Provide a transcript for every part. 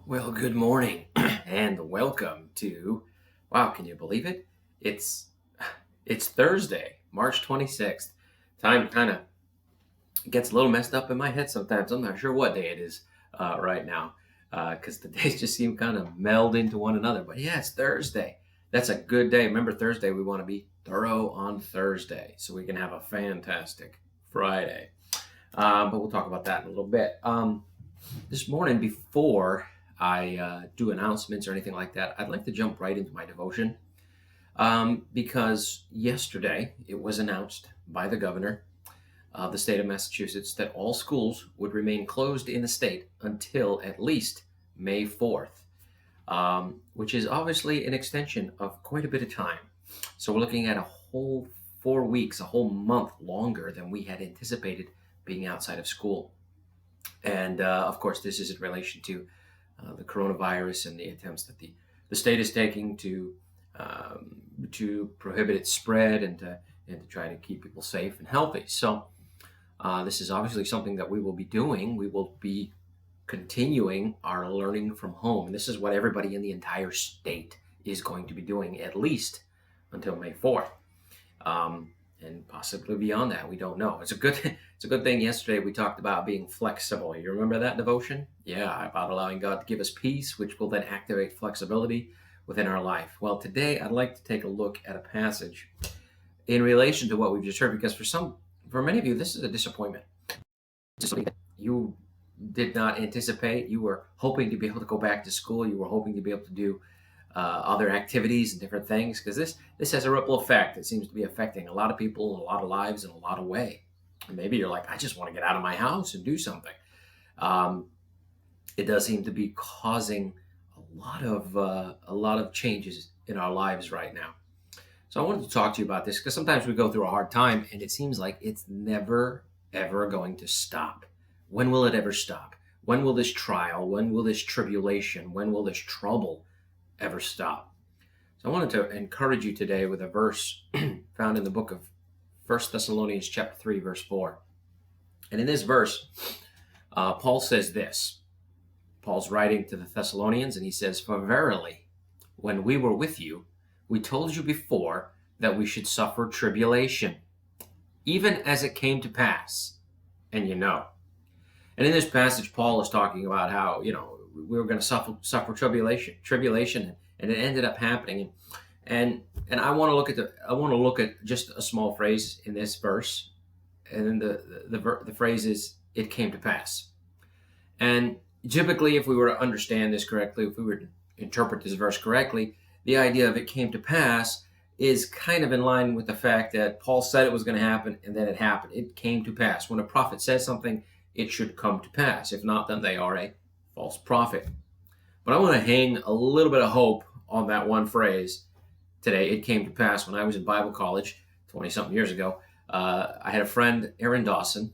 Well, good morning and welcome to, wow, can you believe it? It's it's Thursday, March 26th. Time kind of gets a little messed up in my head sometimes. I'm not sure what day it is right now because the days just seem kind of meld into one another. But yeah, it's Thursday. That's a good day. Remember, Thursday, we want to be thorough on Thursday so we can have a fantastic Friday. But we'll talk about that in a little bit. This morning, before I do announcements or anything like that, I'd like to jump right into my devotion because yesterday it was announced by the governor of the state of Massachusetts that all schools would remain closed in the state until at least May 4th, which is obviously an extension of quite a bit of time. So we're looking at a whole 4 weeks, a whole month longer than we had anticipated being outside of school. And of course, this is in relation to the coronavirus and the attempts that the state is taking to prohibit its spread and to try to keep people safe and healthy. So this is obviously something that we will be doing. We will be continuing our learning from home. And this is what everybody in the entire state is going to be doing at least until May 4th. And possibly beyond that, we don't know. It's a good thing yesterday we talked about being flexible. You remember that devotion? Yeah, about allowing God to give us peace, which will then activate flexibility within our life. Well, today I'd like to take a look at a passage in relation to what we've just heard, because for many of you, this is a disappointment. It's something that you did not anticipate. You were hoping to be able to go back to school. You were hoping to be able to do other activities and different things, because this has a ripple effect. It seems to be affecting a lot of people in a lot of lives in a lot of way. And maybe you're like, I just want to get out of my house and do something. It does seem to be causing a lot of changes in our lives right now. So I wanted to talk to you about this because sometimes we go through a hard time and it seems like it's never ever going to stop. When will it ever stop? When will this trial, when will this tribulation, when will this trouble ever stop? So I wanted to encourage you today with a verse found in the book of 1 Thessalonians chapter 3, verse 4. And in this verse, Paul says this. Paul's writing to the Thessalonians and he says, "For verily, when we were with you, we told you before that we should suffer tribulation, even as it came to pass, and you know." And in this passage, Paul is talking about how, we were going to suffer tribulation, and it ended up happening. And I want to look at just a small phrase in this verse, and then the phrase is, "It came to pass." And typically, if we were to understand this correctly, if we were to interpret this verse correctly, the idea of "it came to pass" is kind of in line with the fact that Paul said it was going to happen, and then it happened. It came to pass. When a prophet says something, it should come to pass. If not, then they are a false prophet. But I want to hang a little bit of hope on that one phrase today. It came to pass. When I was in Bible college 20-something years ago, I had a friend, Aaron Dawson,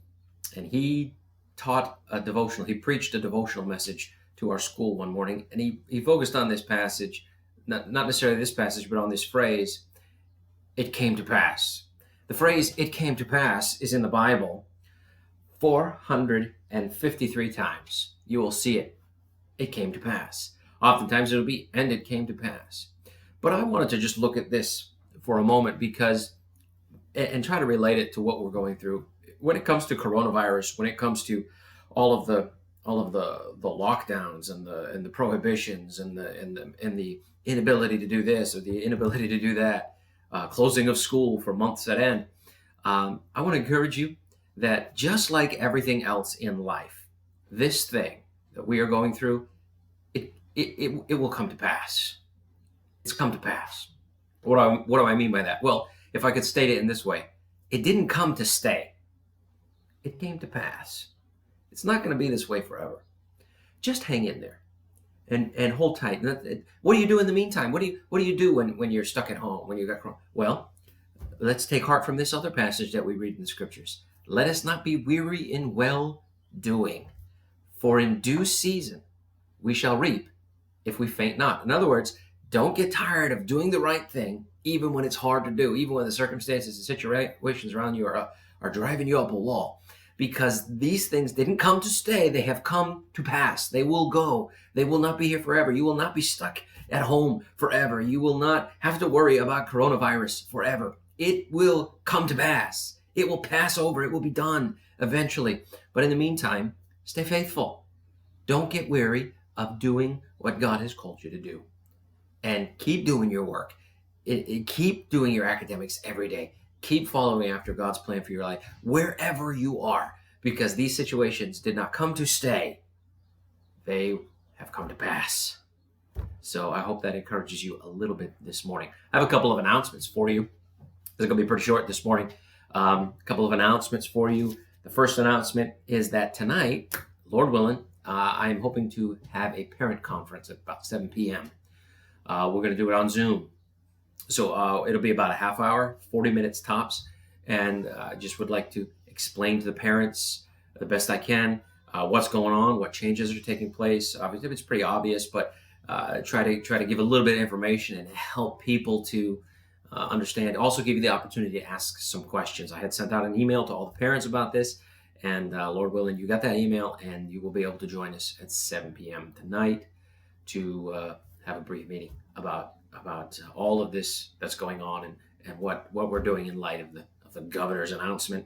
and he taught a devotional. He preached a devotional message to our school one morning, and he focused on this passage, not necessarily this passage, but on this phrase, "It came to pass." The phrase "it came to pass" is in the Bible 453 times. You will see it. It came to pass. Oftentimes it'll be, "and it came to pass." But I wanted to just look at this for a moment because, and try to relate it to what we're going through when it comes to coronavirus, when it comes to all of the lockdowns and the prohibitions and the inability to do this or the inability to do that, closing of school for months at end. I want to encourage you that just like everything else in life, this thing that we are going through, it will come to pass. It's come to pass. What do I mean by that? Well, if I could state it in this way, it didn't come to stay. It came to pass. It's not going to be this way forever. Just hang in there and hold tight. What do you do in the meantime? What do you do when you're stuck at home, when you got corona? Well, let's take heart from this other passage that we read in the scriptures. "Let us not be weary in well doing, for in due season we shall reap if we faint not." In other words, don't get tired of doing the right thing, even when it's hard to do, even when the circumstances and situations around you are driving you up a wall. because these things didn't come to stay. They have come to pass. They will go. They will not be here forever. You will not be stuck at home forever. You will not have to worry about coronavirus forever. It will come to pass. It will pass over. It will be done eventually. But in the meantime, stay faithful. Don't get weary of doing what God has called you to do. And keep doing your work. Keep doing your academics every day. Keep following after God's plan for your life, wherever you are, because these situations did not come to stay. They have come to pass. So I hope that encourages you a little bit this morning. I have a couple of announcements for you. It's going to be pretty short this morning. A couple of announcements for you. The first announcement is that tonight, Lord willing, I'm hoping to have a parent conference at about 7 p.m. We're going to do it on Zoom. So it'll be about a half hour, 40 minutes tops. And I just would like to explain to the parents the best I can what's going on, what changes are taking place. Obviously, it's pretty obvious, but try to give a little bit of information and help people to understand. Also give you the opportunity to ask some questions. I had sent out an email to all the parents about this. And Lord willing, you got that email, and you will be able to join us at 7 p.m. tonight to have a brief meeting about all of this that's going on and what we're doing in light of the governor's announcement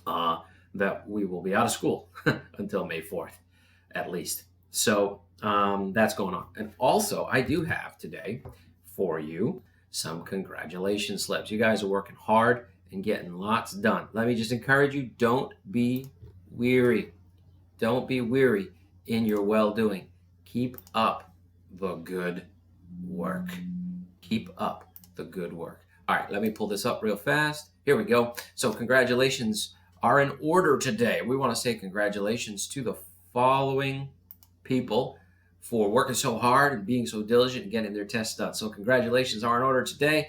that we will be out of school until May 4th, at least. So that's going on. And also, I do have today for you some congratulations slips. You guys are working hard and getting lots done. Let me just encourage you, don't be weary. Don't be weary in your well-doing. Keep up the good work. Keep up the good work. All right, let me pull this up real fast. Here we go. So congratulations are in order today. We want to say congratulations to the following people for working so hard and being so diligent and getting their tests done. So congratulations are in order today.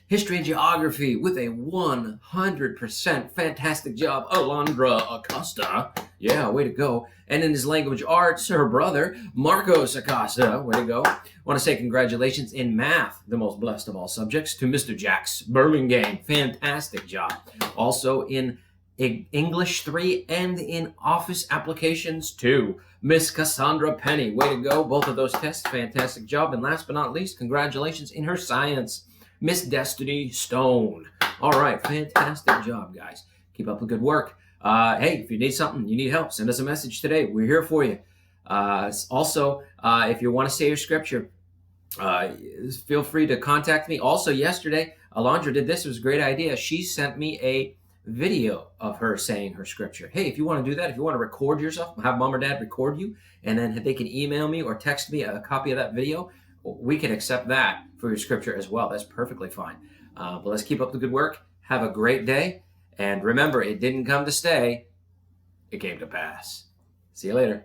History and geography with a 100% fantastic job, Alondra Acosta. Yeah, way to go. And in his language arts, her brother, Marcos Acosta. Way to go. I want to say congratulations in math, the most blessed of all subjects, to Mr. Jax Burlingame. Fantastic job. Also in English 3 and in Office Applications 2, Miss Cassandra Penny. Way to go. Both of those tests, fantastic job. And last but not least, congratulations in her science, Miss Destiny Stone. All right, fantastic job, guys. Keep up the good work. Hey, if you need something, you need help, send us a message today. We're here for you. Also, if you want to say your scripture, feel free to contact me. Also, yesterday, Alondra did this. It was a great idea. She sent me a video of her saying her scripture. Hey, if you want to do that, if you want to record yourself, have mom or dad record you, and then they can email me or text me a copy of that video, we can accept that for your scripture as well. That's perfectly fine. But let's keep up the good work. Have a great day. And remember, it didn't come to stay. It came to pass. See you later.